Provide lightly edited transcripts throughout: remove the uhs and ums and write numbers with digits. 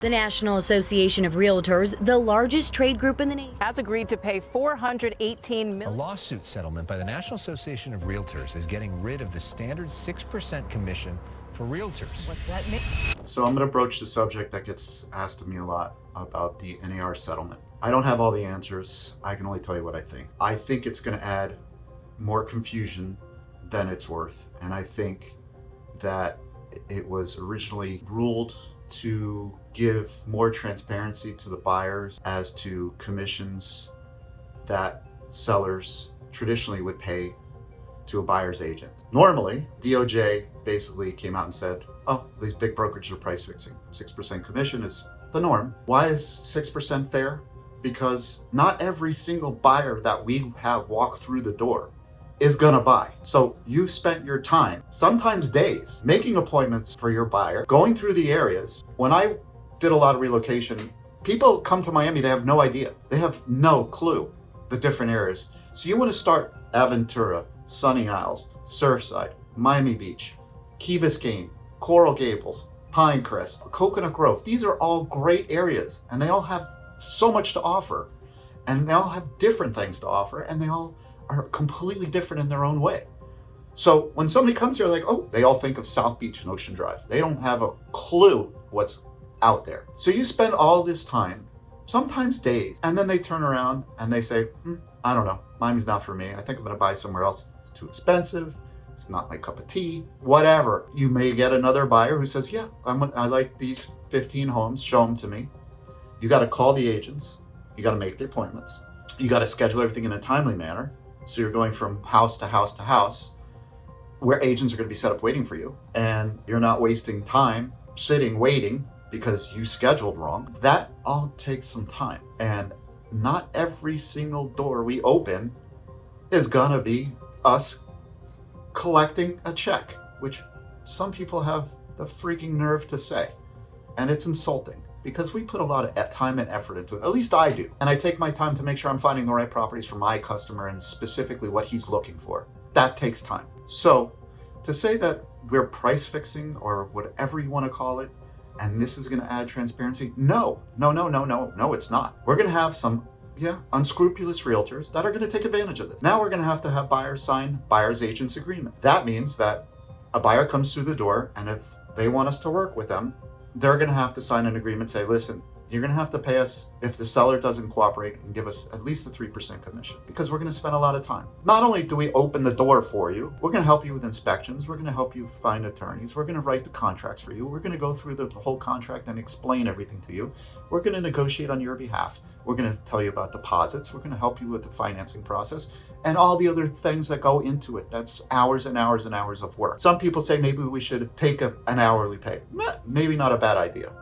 The National Association of Realtors, the largest trade group in the nation, has agreed to pay $418 million. A lawsuit settlement by the National Association of Realtors is getting rid of the standard 6% commission for realtors. What's that mean? So I'm going to broach the subject that gets asked of me a lot about the NAR settlement. I don't have all the answers. I can only tell you what I think. I think it's going to add more confusion than it's worth. And I think that it was originally ruled to give more transparency to the buyers as to commissions that sellers traditionally would pay to a buyer's agent. Normally, DOJ basically came out and said, oh, these big brokerages are price fixing. 6% commission is the norm. Why is 6% fair? Because not every single buyer that we have walk through the door is gonna buy. So you've spent your time, sometimes days, making appointments for your buyer, going through the areas. When I did a lot of relocation, people come to Miami, they have no idea. They have no clue the different areas. So you wanna start Aventura, Sunny Isles, Surfside, Miami Beach, Key Biscayne, Coral Gables, Pinecrest, Coconut Grove. These are all great areas and they all have so much to offer and they all have different things to offer and they all are completely different in their own way. So when somebody comes here, like, oh, they all think of South Beach and Ocean Drive. They don't have a clue what's out there. So you spend all this time, sometimes days, and then they turn around and they say, I don't know, Miami's not for me. I think I'm gonna buy somewhere else. It's too expensive. It's not my cup of tea, whatever. You may get another buyer who says, yeah, I like these 15 homes, show them to me. You gotta call the agents. You gotta make the appointments. You gotta schedule everything in a timely manner. So you're going from house to house to house where agents are going to be set up waiting for you and you're not wasting time sitting waiting because you scheduled wrong. That all takes some time and not every single door we open is going to be us collecting a check, which some people have the freaking nerve to say, and it's insulting. Because we put a lot of time and effort into it. At least I do. And I take my time to make sure I'm finding the right properties for my customer and specifically what he's looking for. That takes time. So to say that we're price fixing or whatever you want to call it, and this is going to add transparency, no, it's not. We're going to have some, unscrupulous realtors that are going to take advantage of this. Now we're going to have buyers sign buyer's agent's agreement. That means that a buyer comes through the door and if they want us to work with them, they're going to have to sign an agreement, say, listen, you're going to have to pay us if the seller doesn't cooperate and give us at least a 3% commission because we're going to spend a lot of time. Not only do we open the door for you, we're going to help you with inspections. We're going to help you find attorneys. We're going to write the contracts for you. We're going to go through the whole contract and explain everything to you. We're going to negotiate on your behalf. We're going to tell you about deposits. We're going to help you with the financing process and all the other things that go into it. That's hours and hours and hours of work. Some people say maybe we should take an hourly pay. Maybe not a bad idea,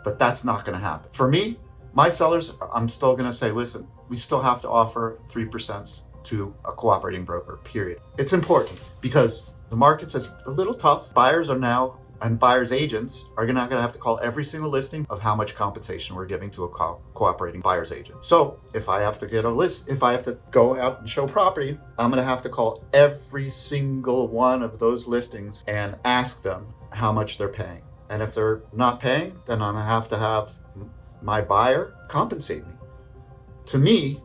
but that's not going to happen. For me, my sellers, I'm still going to say, listen, we still have to offer 3% to a cooperating broker, period. It's important because the market's a little tough. Buyers are now, and buyers agents are not going to have to call every single listing of how much compensation we're giving to a cooperating buyer's agent. So if I have to get a list, if I have to go out and show property, I'm going to have to call every single one of those listings and ask them how much they're paying. And if they're not paying, then I'm gonna have to have my buyer compensate me. To me,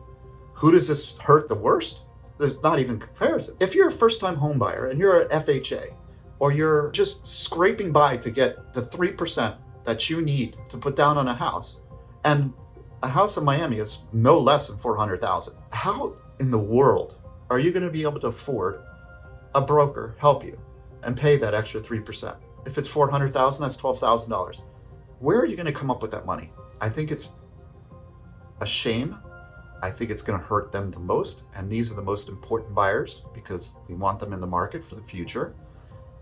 who does this hurt the worst? There's not even comparison. If you're a first-time home buyer and you're an FHA, or you're just scraping by to get the 3% that you need to put down on a house, and a house in Miami is no less than $400,000. How in the world are you gonna be able to afford a broker help you and pay that extra 3%? If it's $400,000, that's $12,000. Where are you going to come up with that money? I think it's a shame. I think it's going to hurt them the most. And these are the most important buyers because we want them in the market for the future.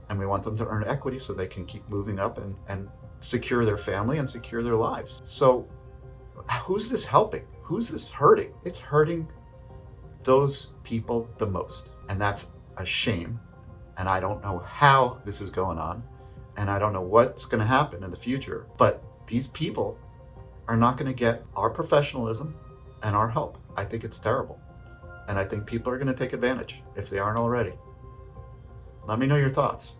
And we want them to earn equity so they can keep moving up and secure their family and secure their lives. So who's this helping? Who's this hurting? It's hurting those people the most. And that's a shame. And I don't know how this is going on. And I don't know what's going to happen in the future, but these people are not going to get our professionalism and our help. I think it's terrible. And I think people are going to take advantage if they aren't already. Let me know your thoughts.